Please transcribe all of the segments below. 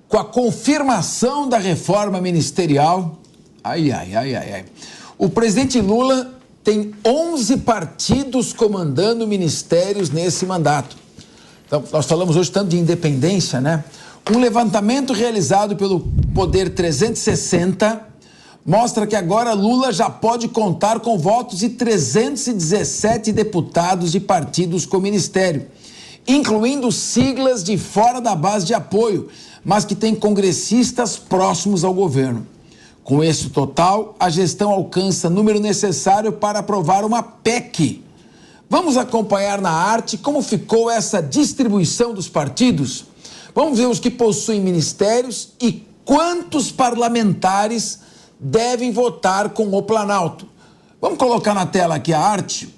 com a confirmação da reforma ministerial, o presidente Lula tem 11 partidos comandando ministérios nesse mandato. Então, nós falamos hoje tanto de independência, né? Um levantamento realizado pelo Poder 360 mostra que agora Lula já pode contar com votos de 317 deputados de partidos com ministério, incluindo siglas de fora da base de apoio, mas que têm congressistas próximos ao governo. Com esse total, a gestão alcança o número necessário para aprovar uma PEC. Vamos acompanhar na arte como ficou essa distribuição dos partidos? Vamos ver os que possuem ministérios e quantos parlamentares devem votar com o Planalto. Vamos colocar na tela aqui a arte?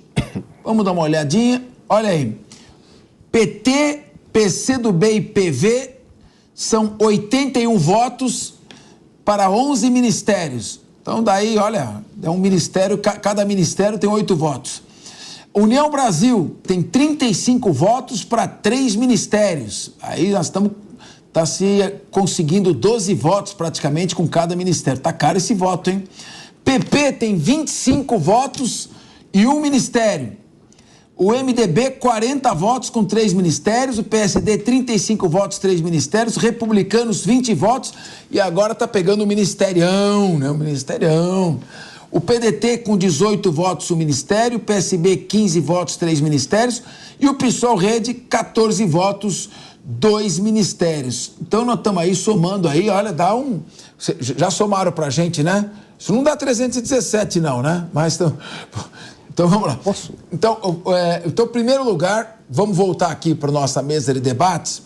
Vamos dar uma olhadinha. Olha aí. PT, PCdoB e PV são 81 votos para 11 ministérios. Então, daí, olha, é um ministério, cada ministério tem 8 votos. União Brasil tem 35 votos para 3 ministérios. Aí nós estamos se conseguindo 12 votos praticamente com cada ministério. Tá caro esse voto, hein? PP tem 25 votos e 1 ministério. O MDB, 40 votos com 3 ministérios. O PSD, 35 votos, 3 ministérios. Republicanos, 20 votos. E agora tá pegando o ministerião, né? O ministerião. O PDT com 18 votos, um ministério. O PSB, 15 votos, 3 ministérios. E o PSOL Rede, 14 votos, 2 ministérios. Então nós estamos aí somando aí, olha, dá um... Já somaram pra gente, né? Isso não dá 317 não, né? Mas então vamos lá. Posso? Então, em primeiro lugar, vamos voltar aqui para nossa mesa de debates.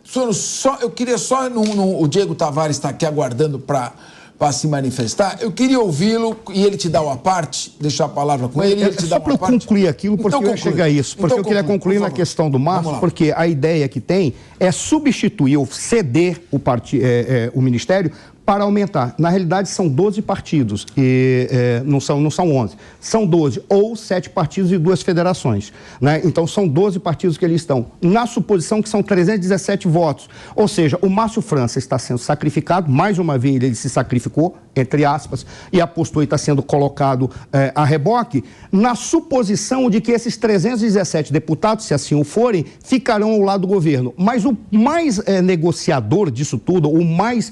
Senhor, eu queria só... o Diego Tavares está aqui aguardando para se manifestar. Eu queria ouvi-lo e ele te dá uma parte, deixar a palavra com ele te dá uma parte. Só para eu concluir aquilo, porque eu ia chegar a isso. Porque eu queria concluir na questão do Márcio, porque a ideia que tem é substituir ou ceder o Ministério para aumentar. Na realidade, são 12 partidos, e não são 11. São 12, ou 7 partidos e 2 federações. Né? Então, são 12 partidos que eles estão. Na suposição que são 317 votos. Ou seja, o Márcio França está sendo sacrificado, mais uma vez ele se sacrificou, entre aspas, e apostou e está sendo colocado a reboque, na suposição de que esses 317 deputados, se assim o forem, ficarão ao lado do governo. Mas o mais negociador disso tudo, o mais...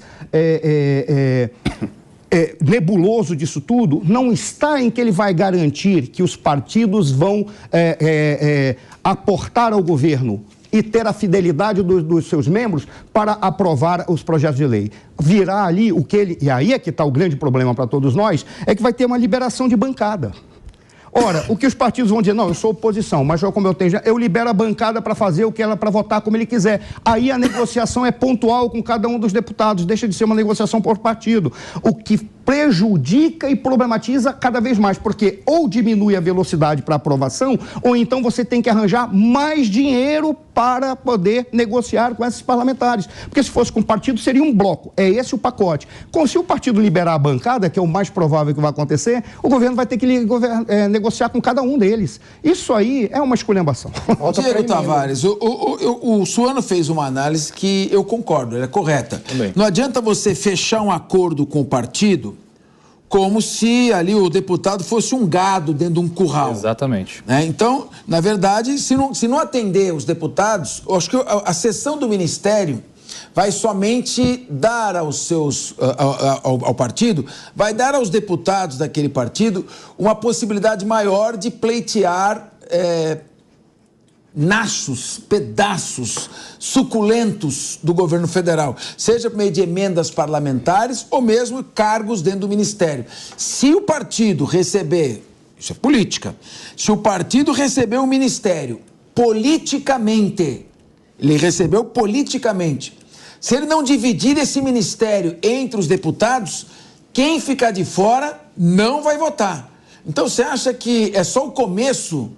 nebuloso disso tudo, não está em que ele vai garantir que os partidos vão aportar ao governo e ter a fidelidade dos seus membros para aprovar os projetos de lei. Virá ali o que ele... E aí é que está o grande problema para todos nós, é que vai ter uma liberação de bancada. Ora, o que os partidos vão dizer, não, eu sou oposição, mas como eu libero a bancada para fazer o que ela, para votar como ele quiser. Aí a negociação é pontual com cada um dos deputados, deixa de ser uma negociação por partido, o que prejudica e problematiza cada vez mais, porque ou diminui a velocidade para aprovação, ou então você tem que arranjar mais dinheiro para poder negociar com esses parlamentares. Porque se fosse com o partido, seria um bloco. É esse o pacote. Se o partido liberar a bancada, que é o mais provável que vai acontecer, o governo vai ter que negociar com cada um deles. Isso aí é uma esculhambação. Diego Tavares, o Suano fez uma análise que eu concordo, ela é correta. Também. Não adianta você fechar um acordo com o partido como se ali o deputado fosse um gado dentro de um curral. Exatamente. Então, na verdade, se não atender os deputados, eu acho que a sessão do Ministério vai somente dar ao partido, vai dar aos deputados daquele partido uma possibilidade maior de pleitear nachos, pedaços suculentos do governo federal, seja por meio de emendas parlamentares ou mesmo cargos dentro do ministério. Se o partido receber, isso é política, se o partido receber um ministério politicamente, ele recebeu politicamente, se ele não dividir esse ministério entre os deputados, quem ficar de fora não vai votar. Então você acha que é só o começo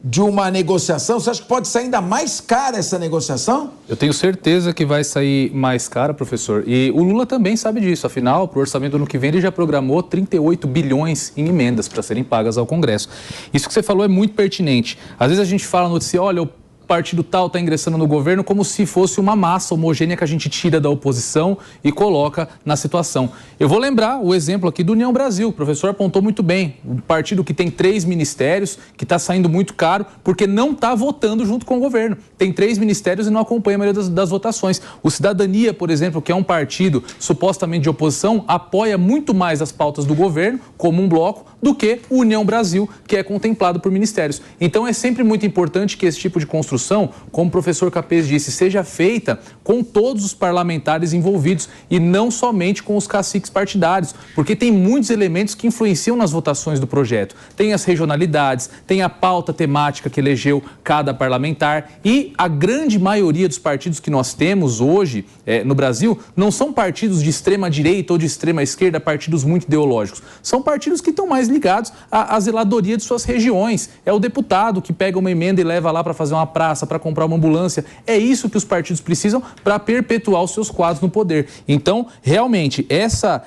de uma negociação? Você acha que pode sair ainda mais cara essa negociação? Eu tenho certeza que vai sair mais cara, professor. E o Lula também sabe disso. Afinal, para o orçamento do ano que vem, ele já programou 38 bilhões em emendas para serem pagas ao Congresso. Isso que você falou é muito pertinente. Às vezes a gente fala no noticiário, olha, partido tal está ingressando no governo, como se fosse uma massa homogênea que a gente tira da oposição e coloca na situação. Eu vou lembrar o exemplo aqui do União Brasil, o professor apontou muito bem, um partido que tem 3 ministérios, que está saindo muito caro, porque não está votando junto com o governo. Tem 3 ministérios e não acompanha a maioria das votações. O Cidadania, por exemplo, que é um partido supostamente de oposição, apoia muito mais as pautas do governo, como um bloco, do que o União Brasil, que é contemplado por ministérios. Então é sempre muito importante que esse tipo de construção, como o professor Capês disse, seja feita com todos os parlamentares envolvidos e não somente com os caciques partidários, porque tem muitos elementos que influenciam nas votações do projeto. Tem as regionalidades, tem a pauta temática que elegeu cada parlamentar e a grande maioria dos partidos que nós temos hoje no Brasil não são partidos de extrema direita ou de extrema esquerda, partidos muito ideológicos. São partidos que estão mais ligados à zeladoria de suas regiões. É o deputado que pega uma emenda e leva lá para fazer uma praça, para comprar uma ambulância. É isso que os partidos precisam para perpetuar os seus quadros no poder. Então, realmente, essa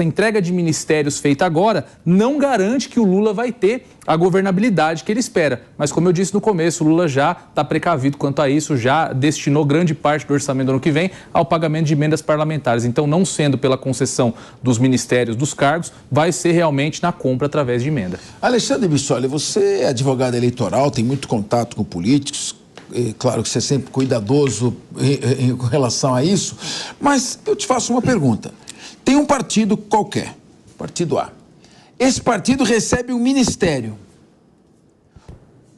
entrega de ministérios feita agora não garante que o Lula vai ter a governabilidade que ele espera. Mas, como eu disse no começo, o Lula já está precavido quanto a isso, já destinou grande parte do orçamento do ano que vem ao pagamento de emendas parlamentares. Então, não sendo pela concessão dos ministérios, dos cargos, vai ser realmente na compra através de emenda. Alexandre Bissoli, você é advogado eleitoral, tem muito contato com políticos, claro que você é sempre cuidadoso em relação a isso, mas eu te faço uma pergunta. Tem um partido qualquer, partido A. Esse partido recebe um ministério.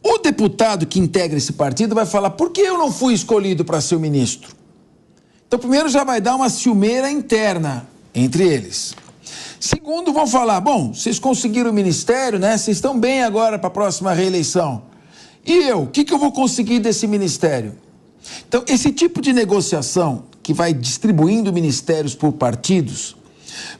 O deputado que integra esse partido vai falar, por que eu não fui escolhido para ser o ministro? Então, primeiro já vai dar uma ciumeira interna entre eles. Segundo, vão falar, bom, vocês conseguiram o ministério, né? Vocês estão bem agora para a próxima reeleição. E eu? O que eu vou conseguir desse ministério? Então, esse tipo de negociação que vai distribuindo ministérios por partidos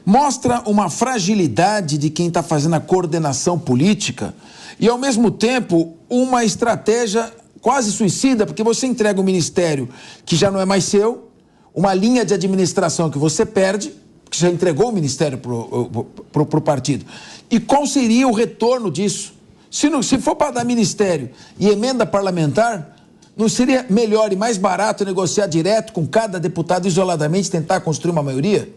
mostra uma fragilidade de quem está fazendo a coordenação política e, ao mesmo tempo, uma estratégia quase suicida, porque você entrega um ministério que já não é mais seu, uma linha de administração que você perde, que já entregou o ministério para o partido. E qual seria o retorno disso? Se for para dar ministério e emenda parlamentar, não seria melhor e mais barato negociar direto com cada deputado isoladamente, tentar construir uma maioria?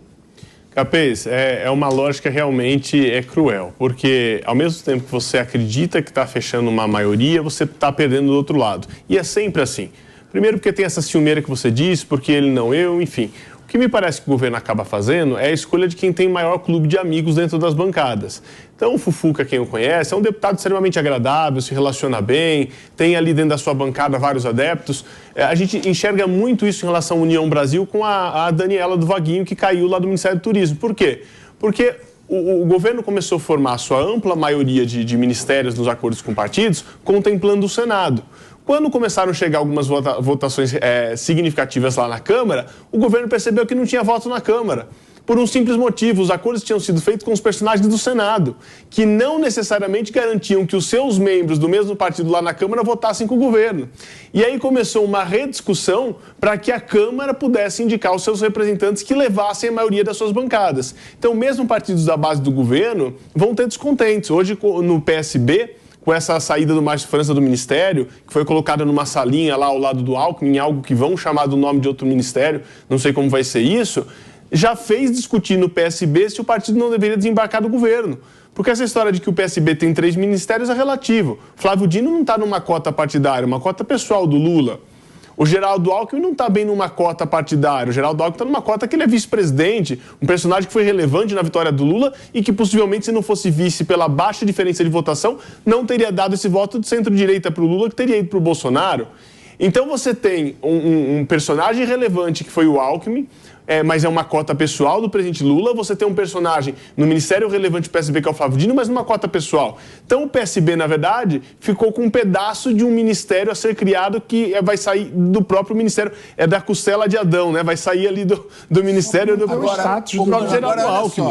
Capês, é uma lógica realmente cruel, porque ao mesmo tempo que você acredita que está fechando uma maioria, você está perdendo do outro lado. E é sempre assim. Primeiro porque tem essa ciumeira que você disse, porque ele não eu, enfim. O que me parece que o governo acaba fazendo é a escolha de quem tem maior clube de amigos dentro das bancadas. Então, o Fufuca, quem o conhece, é um deputado extremamente agradável, se relaciona bem, tem ali dentro da sua bancada vários adeptos. A gente enxerga muito isso em relação à União Brasil com a Daniela do Vaguinho, que caiu lá do Ministério do Turismo. Por quê? Porque o governo começou a formar a sua ampla maioria de ministérios nos acordos com partidos, contemplando o Senado. Quando começaram a chegar algumas votações significativas lá na Câmara, o governo percebeu que não tinha voto na Câmara. Por um simples motivo, os acordos tinham sido feitos com os personagens do Senado, que não necessariamente garantiam que os seus membros do mesmo partido lá na Câmara votassem com o governo. E aí começou uma rediscussão para que a Câmara pudesse indicar os seus representantes que levassem a maioria das suas bancadas. Então, mesmo partidos da base do governo vão ter descontentes. Hoje, no PSB, com essa saída do Márcio França do Ministério, que foi colocada numa salinha lá ao lado do Alckmin, em algo que vão chamar do nome de outro ministério, não sei como vai ser isso, já fez discutir no PSB se o partido não deveria desembarcar do governo. Porque essa história de que o PSB tem 3 ministérios é relativo. Flávio Dino não está numa cota partidária, uma cota pessoal do Lula. O Geraldo Alckmin não está bem numa cota partidária. O Geraldo Alckmin está numa cota que ele é vice-presidente, um personagem que foi relevante na vitória do Lula e que possivelmente, se não fosse vice pela baixa diferença de votação, não teria dado esse voto de centro-direita para o Lula, que teria ido para o Bolsonaro. Então você tem um personagem relevante que foi o Alckmin, mas é uma cota pessoal do presidente Lula. Você tem um personagem no Ministério relevante do PSB, que é o Flávio Dino, mas numa cota pessoal. Então o PSB, na verdade, ficou com um pedaço de um ministério a ser criado que vai sair do próprio ministério, da costela de Adão, né? Vai sair ali do ministério do próprio Geraldo Alckmin.